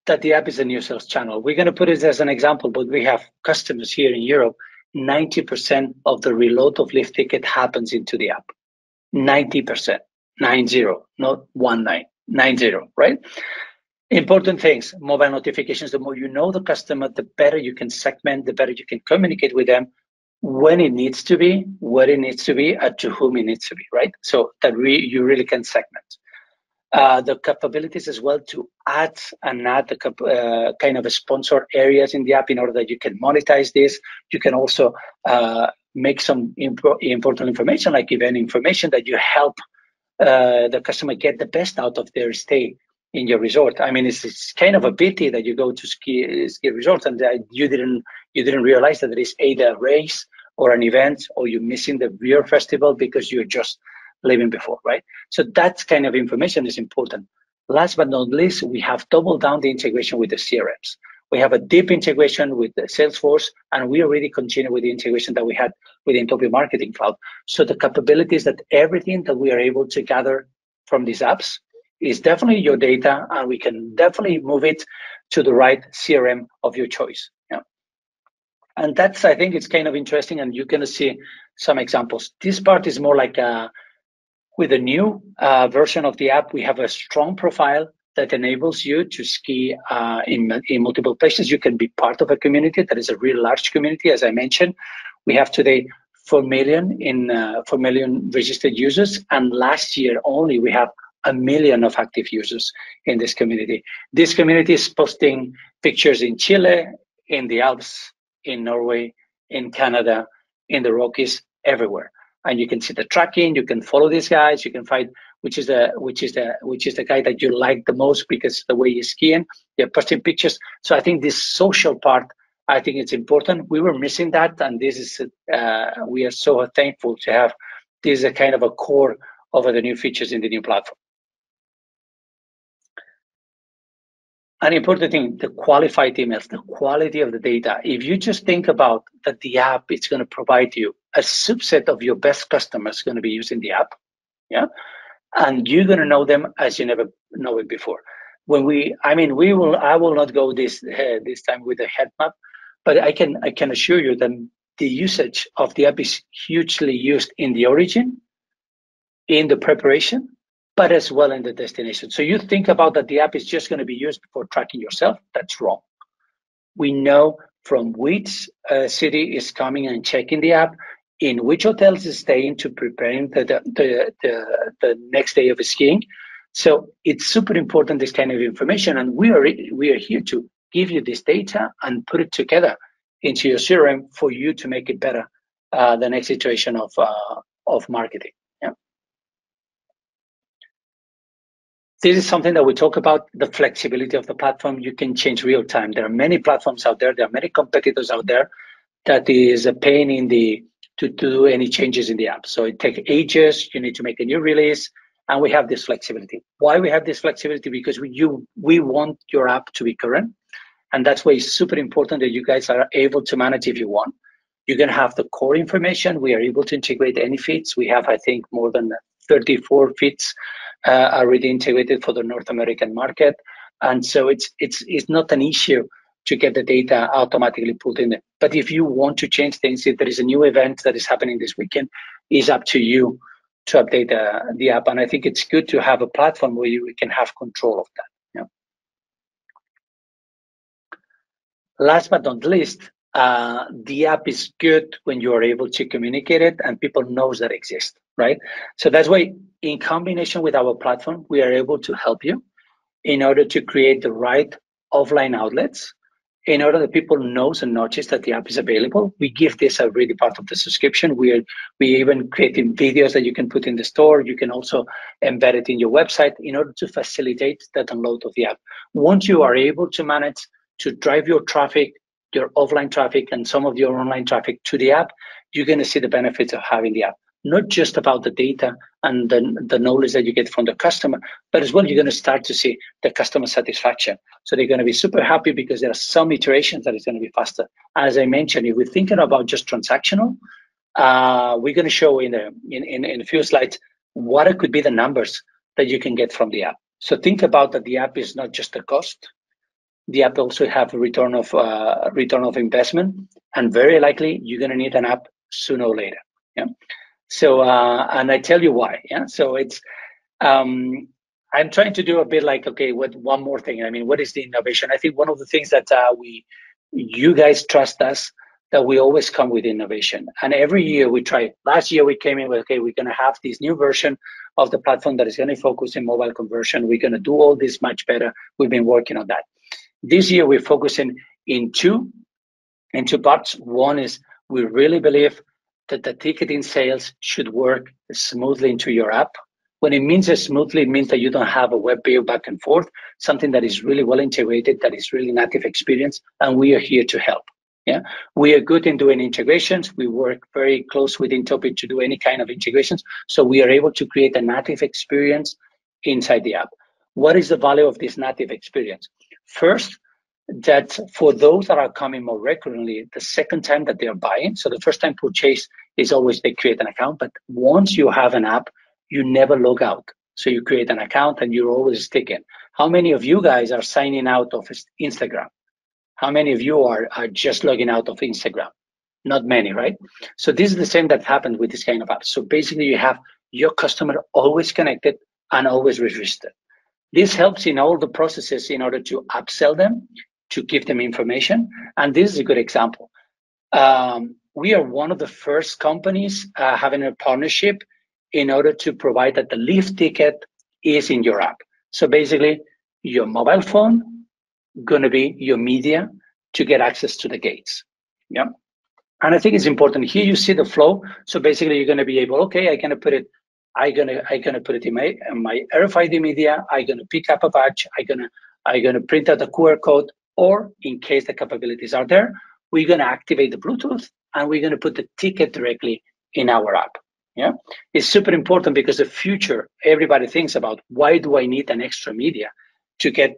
that the app is a new sales channel. We're going to put it as an example, but we have customers here in Europe. 90% of the reload of lift ticket happens into the app. 90%, 90, not 19, 90, right? Important things, mobile notifications. The more you know the customer, the better you can segment, the better you can communicate with them when it needs to be, where it needs to be, and to whom it needs to be, right? So that you really can segment. The capabilities as well to add the kind of sponsored areas in the app in order that you can monetize this. You can also make some important information, like event information, that you help the customer get the best out of their stay in your resort. I mean, it's kind of a pity that you go to ski resorts and you didn't realize that there is either a race or an event, or you're missing the beer festival because you're just leaving before, right? So that kind of information is important. Last but not least, we have doubled down the integration with the CRMs. We have a deep integration with the Salesforce, and we already continue with the integration that we had with Inntopia Marketing Cloud. So the capabilities that everything that we are able to gather from these apps is definitely your data, and we can definitely move it to the right CRM of your choice. Yeah. And that's, I think it's kind of interesting, and you're going to see some examples. This part is more like with a new version of the app, we have a strong profile that enables you to ski in multiple places. You can be part of a community that is a really large community. As I mentioned, we have today 4 million registered users, and last year only we have 1 million of active users in this community. This community is posting pictures in Chile, in the Alps, in Norway, in Canada, in the Rockies, everywhere. And you can see the tracking. You can follow these guys. You can find which is the guy that you like the most because the way he's skiing. They're posting pictures. So I think this social part, I think it's important. We were missing that, and this is we are so thankful to have this a kind of a core of the new features in the new platform. An important thing, the qualified emails, the quality of the data. If you just think about that the app is going to provide you a subset of your best customers going to be using the app, yeah, and you're going to know them as you never know it before. I will not go this time with a head map, but I can assure you that the usage of the app is hugely used in the origin, in the preparation, but as well in the destination. So you think about that the app is just going to be used for tracking yourself. That's wrong. We know from which city is coming and checking the app, in which hotels is staying to preparing the next day of skiing. So it's super important, this kind of information, and we are here to give you this data and put it together into your CRM for you to make it better the next iteration of marketing. Yeah. This is something that we talk about, the flexibility of the platform. You can change real time. There are many platforms out there. There are many competitors out there that is a pain to do any changes in the app. So it takes ages. You need to make a new release, and we have this flexibility. Why we have this flexibility? Because we want your app to be current, and that's why it's super important that you guys are able to manage if you want. You're going to have the core information. We are able to integrate any feeds. We have, I think, more than 34 feeds already integrated for the North American market. And so it's not an issue to get the data automatically put in it. But if you want to change things, if there is a new event that is happening this weekend, it's up to you to update the app. And I think it's good to have a platform where you can have control of that. Yeah. Last but not least, the app is good when you are able to communicate it and people knows that exists, right? So that's why in combination with our platform, we are able to help you in order to create the right offline outlets in order that people knows and notice that the app is available. We give this a really part of the subscription. We even creating videos that you can put in the store. You can also embed it in your website in order to facilitate the download of the app. Once you are able to manage to drive your traffic, your offline traffic and some of your online traffic to the app, you're going to see the benefits of having the app. Not just about the data and the knowledge that you get from the customer, but as well, you're going to start to see the customer satisfaction. So they're going to be super happy because there are some iterations that is going to be faster. As I mentioned, if we're thinking about just transactional, we're going to show in a few slides what it could be the numbers that you can get from the app. So think about that the app is not just a cost. The app also have a return of investment, and very likely you're going to need an app sooner or later. Yeah. So, and I tell you why. Yeah. So it's, I'm trying to do a bit like, okay, what one more thing. I mean, what is the innovation? I think one of the things that you guys trust us, that we always come with innovation. And every year we try. Last year we came in with, okay, we're going to have this new version of the platform that is going to focus in mobile conversion. We're going to do all this much better. We've been working on that. This year we're focusing in two parts. One is we really believe that the ticketing sales should work smoothly into your app. When it means smoothly, it means that you don't have a web view back and forth, something that is really well integrated, that is really native experience, and we are here to help. Yeah, we are good in doing integrations. We work very close with Inntopia to do any kind of integrations, so we are able to create a native experience inside the app. What is the value of this native experience? First, that for those that are coming more regularly, the second time that they are buying, so the first time purchase is always they create an account, but once you have an app, you never log out. So you create an account and you're always sticking. How many of you guys are signing out of Instagram? How many of you are just logging out of Instagram? Not many, right? So this is the same that happens with this kind of app. So basically you have your customer always connected and always registered. This helps in all the processes in order to upsell them, to give them information. And this is a good example. We are one of the first companies having a partnership in order to provide that the lift ticket is in your app. So basically, your mobile phone going to be your media to get access to the gates. Yeah. And I think it's important. Here you see the flow. So basically, you're going to be able, okay, I'm gonna put it in my RFID media. I'm gonna pick up a badge. I'm gonna print out the QR code. Or in case the capabilities are there, we're going to activate the Bluetooth and we're going to put the ticket directly in our app. Yeah, it's super important because the future, everybody thinks about why do I need an extra media to get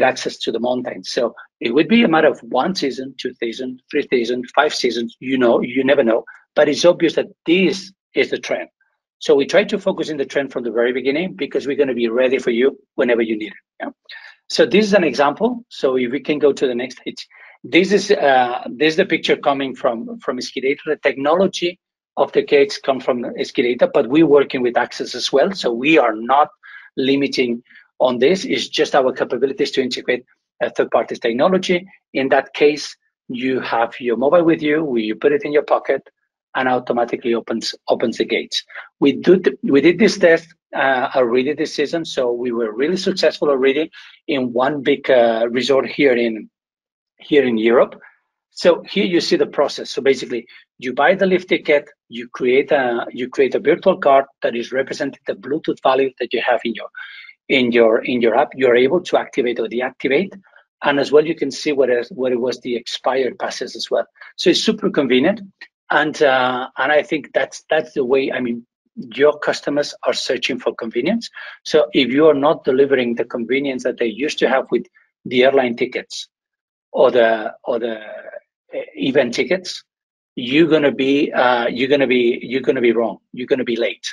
access to the mountains? So it would be a matter of 1 season, 2 seasons, 3 seasons, 5 seasons. You never know, but it's obvious that this is the trend. So we try to focus in the trend from the very beginning because we're going to be ready for you whenever you need it. Yeah? So this is an example. So if we can go to the next page, this is the picture coming from Eskidata. The technology of the gates come from Eskidata, but we're working with Access as well. So we are not limiting on this. It's just our capabilities to integrate a third-party technology. In that case, you have your mobile with you, where you put it in your pocket, and automatically opens the gates. We did this test already this season, so we were really successful already in one big resort here in Europe. So here you see the process. So basically, you buy the lift ticket, you create a virtual card that is representing the Bluetooth value that you have in your app. You're able to activate or deactivate, and as well you can see what it was the expired passes as well. So it's super convenient. And I think that's the way. I mean, your customers are searching for convenience. So if you are not delivering the convenience that they used to have with the airline tickets or the event tickets, you're gonna be wrong. You're gonna be late.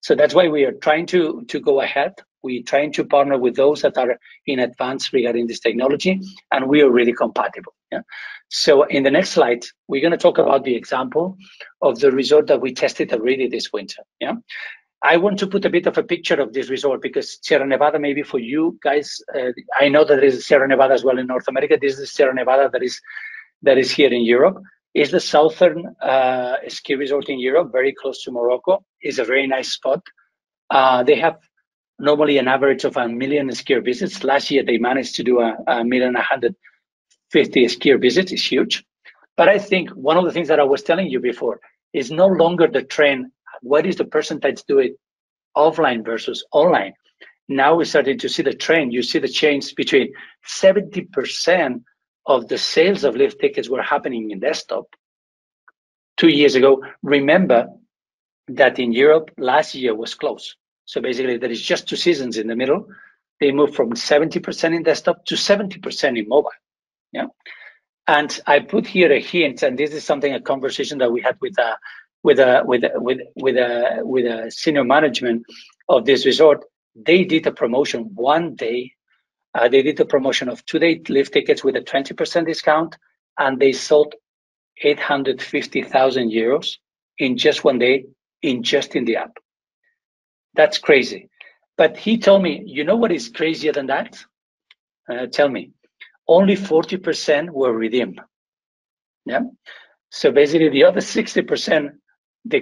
So that's why we are trying to go ahead. We're trying to partner with those that are in advance regarding this technology, and we are really compatible. Yeah. So in the next slide, we're going to talk about the example of the resort that we tested already this winter. Yeah. I want to put a bit of a picture of this resort because Sierra Nevada, maybe for you guys, I know that there is Sierra Nevada as well in North America. This is Sierra Nevada that is that is here in Europe. It's the southern ski resort in Europe, very close to Morocco. It's a very nice spot. They have normally an average of 1 million skier visits. Last year, they managed to do a 1,150,000 skier visits. It's huge. But I think one of the things that I was telling you before is no longer the trend. What is the percentage do it offline versus online? Now we're starting to see the trend. You see the change between 70% of the sales of lift tickets were happening in desktop 2 years ago. Remember that in Europe, last year was close. So basically, there is just 2 seasons in the middle. They moved from 70% in desktop to 70% in mobile. Yeah. And I put here a hint, and this is a conversation that we had with a senior management of this resort. They did a promotion one day. They did a promotion of 2-day lift tickets with a 20% discount, and they sold 850,000 euros in just one day, in the app. That's crazy. But he told me, you know what is crazier than that? Tell me. Only 40% were redeemed. Yeah. So basically, the other 60%, they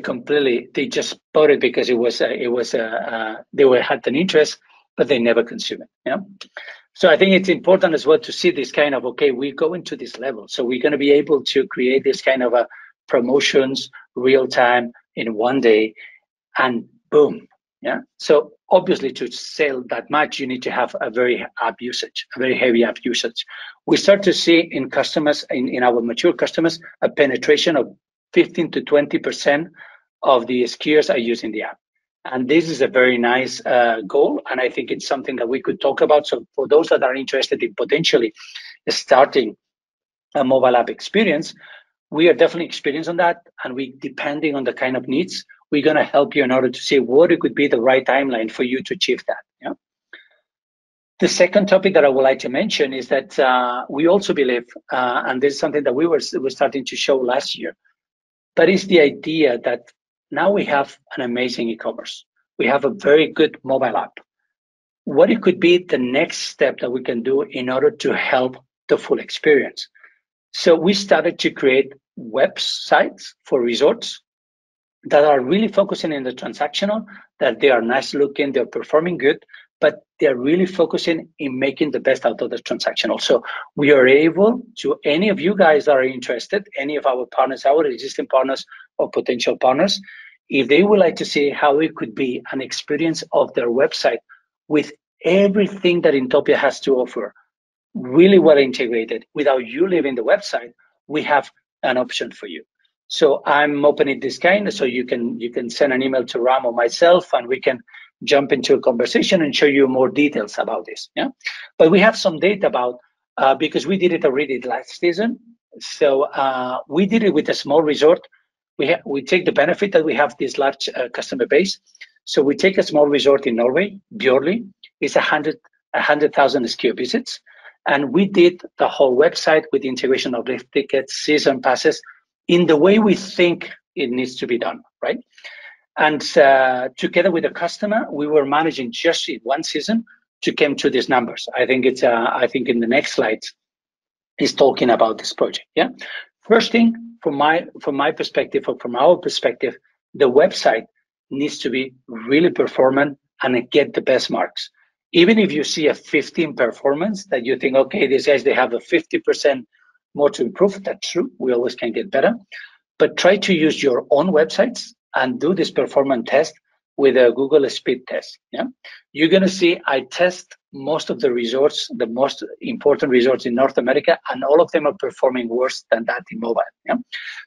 just bought it because they had an interest, but they never consume it. Yeah. So I think it's important as well to see this kind of, okay, we go into this level. So we're going to be able to create this kind of promotions real time in one day, and boom. Yeah. So obviously, to sell that much, you need to have a very heavy app usage. We start to see in customers, in our mature customers, a penetration of 15 to 20% of the skiers are using the app. And this is a very nice goal. And I think it's something that we could talk about. So for those that are interested in potentially starting a mobile app experience, we are definitely experienced on that. And depending on the kind of needs, we're going to help you in order to see what it could be the right timeline for you to achieve that. Yeah. The second topic that I would like to mention is that we also believe, and this is something that we were starting to show last year, but it's the idea that now we have an amazing e-commerce. We have a very good mobile app. What it could be the next step that we can do in order to help the full experience. So we started to create websites for resorts that are really focusing in the transactional, that they are nice looking, they're performing good, but they're really focusing in making the best out of the transactional. So we are able to, any of you guys that are interested, any of our partners, our existing partners or potential partners, if they would like to see how it could be an experience of their website with everything that Inntopia has to offer, really well integrated, without you leaving the website, we have an option for you. So I'm opening this kind, so you can send an email to Ram or myself, and we can jump into a conversation and show you more details about this. Yeah, but we have some data about because we did it already last season. So we did it with a small resort. We take the benefit that we have this large customer base. So we take a small resort in Norway, Bjorli. It's 100,000 skier visits, and we did the whole website with the integration of lift tickets, season passes, in the way we think it needs to be done, right? And together with the customer, we were managing just in one season to come to these numbers. I think in the next slides is talking about this project. Yeah. First thing, from my perspective, or from our perspective, the website needs to be really performant and get the best marks. Even if you see a 15 performance that you think, okay, these guys, they have a 50% more to improve. That's true. We always can get better. But try to use your own websites and do this performance test with a Google speed test. Yeah, you're going to see I test most of the resorts, the most important resorts in North America, and all of them are performing worse than that in mobile. Yeah,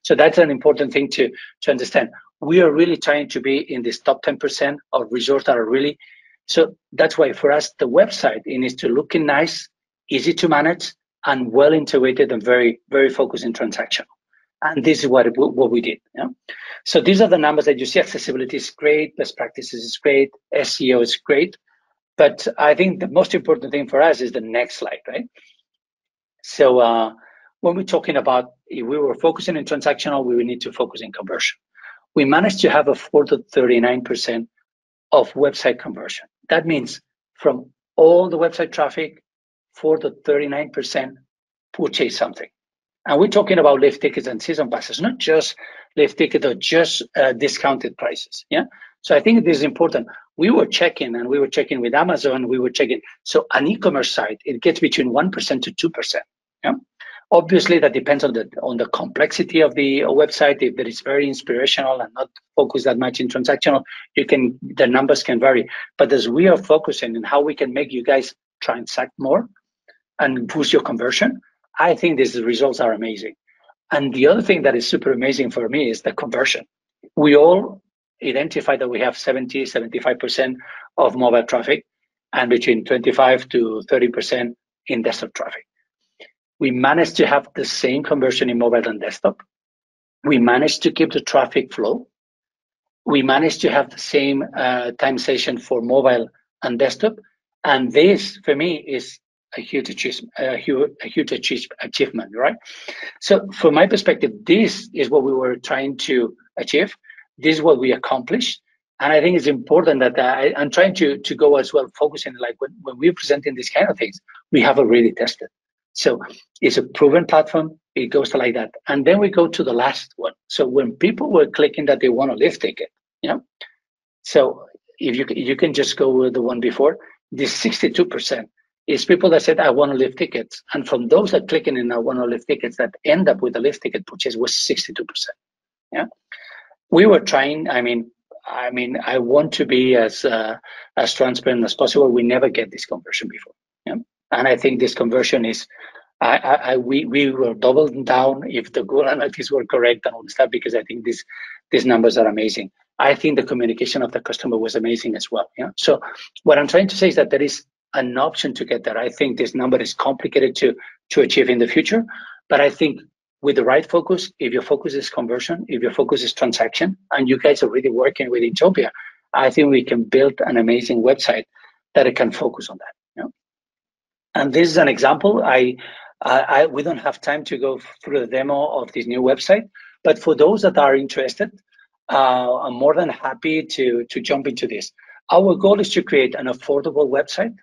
so that's an important thing to understand. We are really trying to be in this top 10% of resorts that are really. So that's why for us, the website, it needs to look nice, easy to manage, and well integrated and very, very focused in transactional. And this is what we did. Yeah? So these are the numbers that you see. Accessibility is great, best practices is great, SEO is great. But I think the most important thing for us is the next slide, right? So when we're talking about, if we were focusing in transactional, we would need to focus in conversion. We managed to have a 4 to 39% of website conversion. That means from all the website traffic, 4 to 39% purchase something. And we're talking about lift tickets and season passes, not just lift ticket or just discounted prices. Yeah. So I think this is important. We were checking with Amazon. We were checking. So an e-commerce site, it gets between 1% to 2%. Yeah. Obviously, that depends on the complexity of the website. If it is very inspirational and not focused that much in transactional, the numbers can vary. But as we are focusing on how we can make you guys transact more and boost your conversion, I think these results are amazing. And the other thing that is super amazing for me is the conversion. We all identify that we have 75% of mobile traffic and between 25 to 30% in desktop traffic. We managed to have the same conversion in mobile and desktop. We managed to keep the traffic flow. We managed to have the same time session for mobile and desktop. And this, for me, is a huge achievement, right? So from my perspective, this is what we were trying to achieve. This is what we accomplished. And I think it's important that I'm trying to go as well, focusing like when we're presenting these kind of things, we have already tested. So it's a proven platform. It goes like that. And then we go to the last one. So when people were clicking that they want a lift ticket, so if you can just go with the one before, this 62% is people that said, I want to lift tickets. And from those that clicking in I want to lift tickets that end up with a lift ticket purchase was 62%. Yeah. We were trying, I mean, I want to be as transparent as possible. We never get this conversion before. Yeah. And I think this conversion is, we were doubling down if the Google Analytics were correct and all the stuff, because I think these numbers are amazing. I think the communication of the customer was amazing as well. Yeah. So what I'm trying to say is that there is an option to get there. I think this number is complicated to achieve in the future, but I think with the right focus, if your focus is conversion, if your focus is transaction, and you guys are really working with Inntopia, I think we can build an amazing website that it can focus on that. And this is an example. We don't have time to go through the demo of this new website, but for those that are interested, I'm more than happy to jump into this. Our goal is to create an affordable website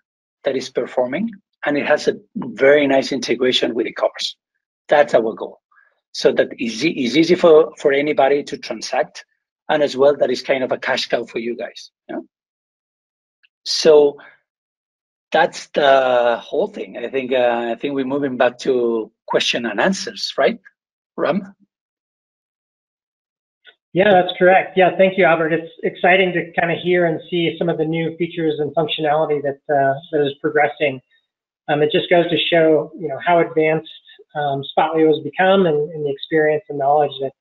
that is performing, and it has a very nice integration with e-commerce. That's our goal. So that is easy for anybody to transact, and as well, that is kind of a cash cow for you guys. So that's the whole thing. I think we're moving back to question and answers, right, Ram? Yeah, that's correct. Yeah, thank you, Albert. It's exciting to kind of hear and see some of the new features and functionality that is progressing. It just goes to show, how advanced Spotlio has become and the experience and knowledge that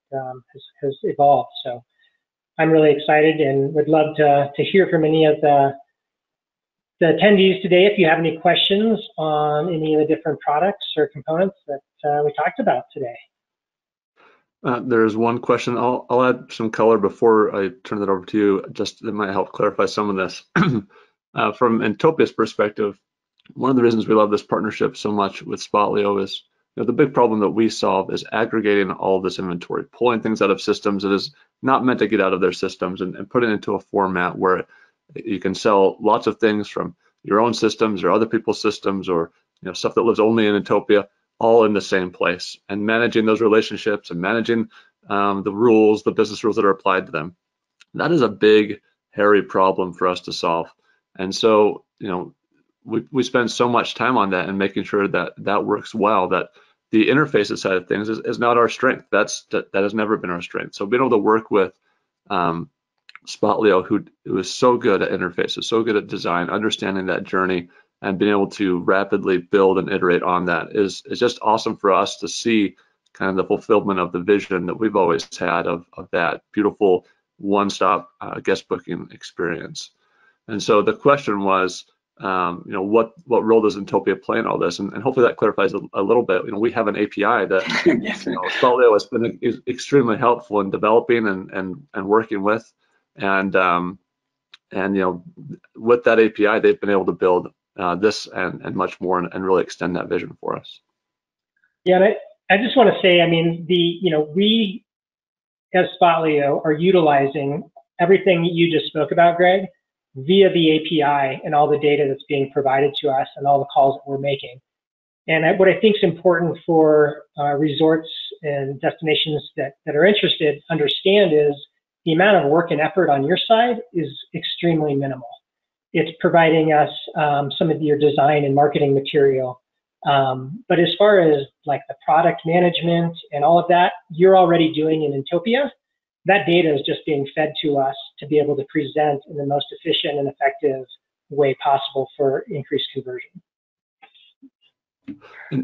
has evolved. So I'm really excited and would love to hear from any of the attendees today if you have any questions on any of the different products or components that we talked about today. There's one question. I'll add some color before I turn it over to you. Just that might help clarify some of this. From Inntopia's perspective, one of the reasons we love this partnership so much with Spotlio is the big problem that we solve is aggregating all this inventory, pulling things out of systems that is not meant to get out of their systems, and putting it into a format where you can sell lots of things from your own systems or other people's systems, or stuff that lives only in Inntopia, all in the same place, and managing those relationships and managing the business rules that are applied to them. That is a big, hairy problem for us to solve. And so, we spend so much time on that and making sure that that works well, that the interfaces side of things is not our strength. That has never been our strength. So being able to work with Spotlio, who is so good at interfaces, so good at design, understanding that journey, and being able to rapidly build and iterate on that is just awesome for us to see kind of the fulfillment of the vision that we've always had of that beautiful one-stop guest booking experience. And so the question was, what role does Inntopia play in all this? And hopefully that clarifies a little bit. We have an API that Spotlio has been extremely helpful in developing and working with, and with that API, they've been able to build this and much more, and really extend that vision for us. Yeah, and I just want to say, we as Spotlio are utilizing everything you just spoke about, Greg, via the API and all the data that's being provided to us and all the calls that we're making. And what I think is important for resorts and destinations that are interested understand is the amount of work and effort on your side is extremely minimal. It's providing us some of your design and marketing material. But as far as like the product management and all of that, you're already doing in Inntopia. That data is just being fed to us to be able to present in the most efficient and effective way possible for increased conversion.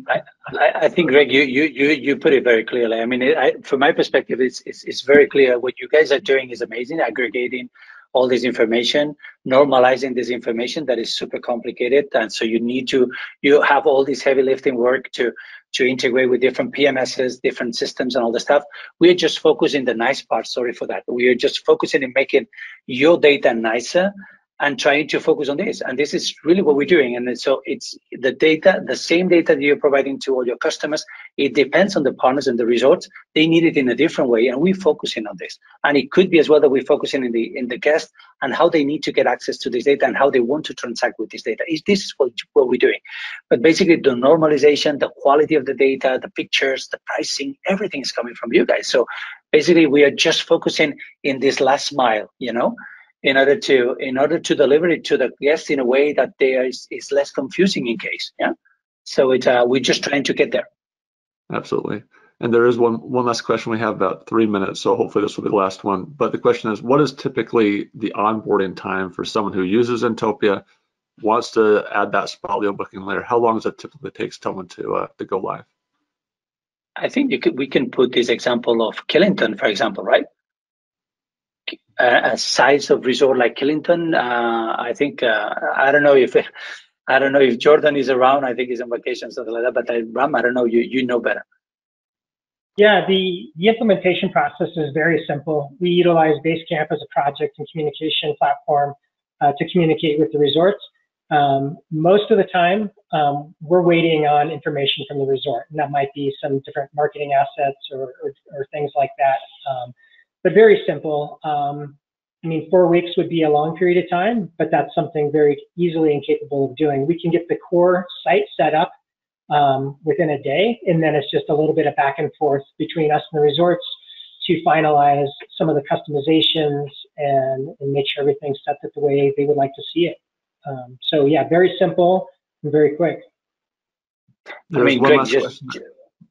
I think, Greg, you put it very clearly. I mean, from my perspective, it's very clear. What you guys are doing is amazing, aggregating all this information, normalizing this information that is super complicated, and so you have all this heavy lifting work to integrate with different PMSs, different systems, and all the stuff. We're just focusing the nice part. Sorry for that. We are just focusing in making your data nicer and trying to focus on this. And this is really what we're doing. And so it's the data, the same data that you're providing to all your customers. It depends on the partners and the resorts. They need it in a different way, and we're focusing on this. And it could be as well that we're focusing in the guest and how they need to get access to this data and how they want to transact with this data. This is what we're doing. But basically, the normalization, the quality of the data, the pictures, the pricing, everything is coming from you guys. So basically, we are just focusing in this last mile, in order to deliver it to the guests in a way that is less confusing in case. Yeah. So we're just trying to get there. Absolutely. And there is one last question. We have about 3 minutes, so hopefully this will be the last one. But the question is, what is typically the onboarding time for someone who uses Inntopia, wants to add that Spotlio booking layer? How long does it typically take someone to go live? I think we can put this example of Killington, for example, right? A size of resort like Killington, I think I don't know if Jordan is around. I think he's on vacation, something like that. But Ram, I don't know. You know better. Yeah, the implementation process is very simple. We utilize Basecamp as a project and communication platform to communicate with the resorts. Most of the time, we're waiting on information from the resort, and that might be some different marketing assets or things like that. But very simple. I mean, 4 weeks would be a long period of time, but that's something very easily and capable of doing. We can get the core site set up within a day, and then it's just a little bit of back and forth between us and the resorts to finalize some of the customizations and make sure everything's set up the way they would like to see it. So yeah, very simple and very quick. I mean, Greg,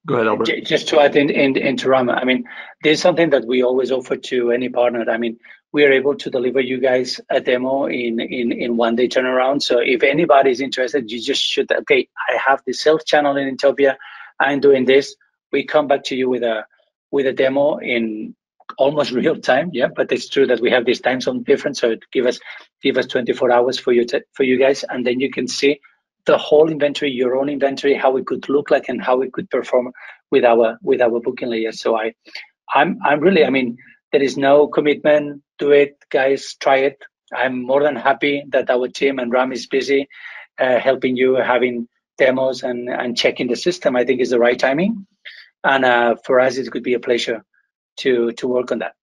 go ahead, Albert. Just to add into Ram, I mean, there's something that we always offer to any partner. I mean, we are able to deliver you guys a demo in 1 day turnaround. So if anybody's interested, you just should, okay, I have the sales channel in Inntopia, I'm doing this. We come back to you with a demo in almost real time. Yeah, but it's true that we have this time zone difference. So it give us 24 hours for you guys, and then you can see the whole inventory, your own inventory, how it could look like and how it could perform with our booking layer. So I'm really, I mean, there is no commitment. Do it, guys, try it. I'm more than happy that our team and Ram is busy helping you, having demos and checking the system. I think is the right timing. And for us, it could be a pleasure to work on that.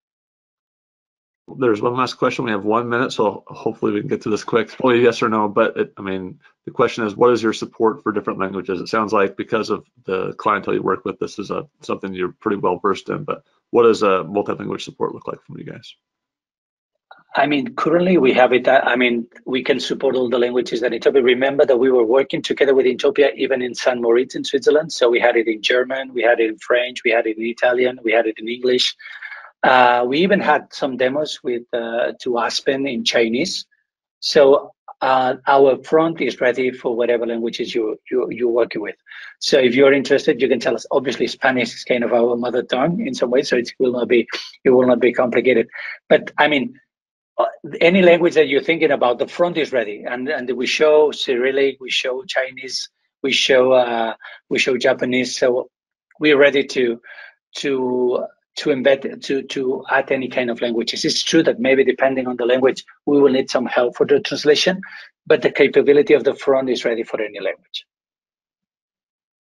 There's one last question. We have 1 minute, so hopefully we can get to this quick. It's probably yes or no, but I mean, the question is, what is your support for different languages? It sounds like because of the clientele you work with, this is something you're pretty well versed in, but what does multi-language support look like from you guys? I mean, currently we have it. I mean, we can support all the languages that Inntopia. Remember that we were working together with Inntopia even in St. Moritz in Switzerland. So we had it in German, we had it in French, we had it in Italian, we had it in English. We even had some demos to Aspen in Chinese. So our front is ready for whatever languages you're working with. So if you're interested, you can tell us. Obviously, Spanish is kind of our mother tongue in some ways, so it will not be complicated. But I mean, any language that you're thinking about, the front is ready, and we show Cyrillic, we show Chinese, we show Japanese. So we're ready to embed to add any kind of languages. It's true that maybe depending on the language, we will need some help for the translation, but the capability of the front is ready for any language.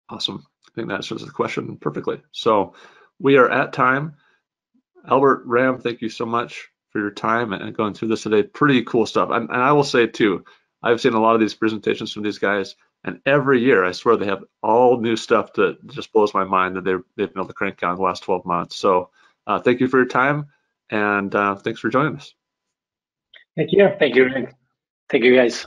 Awesome. I think that answers the question perfectly. So we are at time. Albert, Ram, thank you so much for your time and going through this today. Pretty cool stuff. And I will say too, I've seen a lot of these presentations from these guys, And every year, I swear they have all new stuff that just blows my mind that they've been able to crank out in the last 12 months. So thank you for your time, and thanks for joining us. Thank you. Thank you, Rick. Thank you, guys.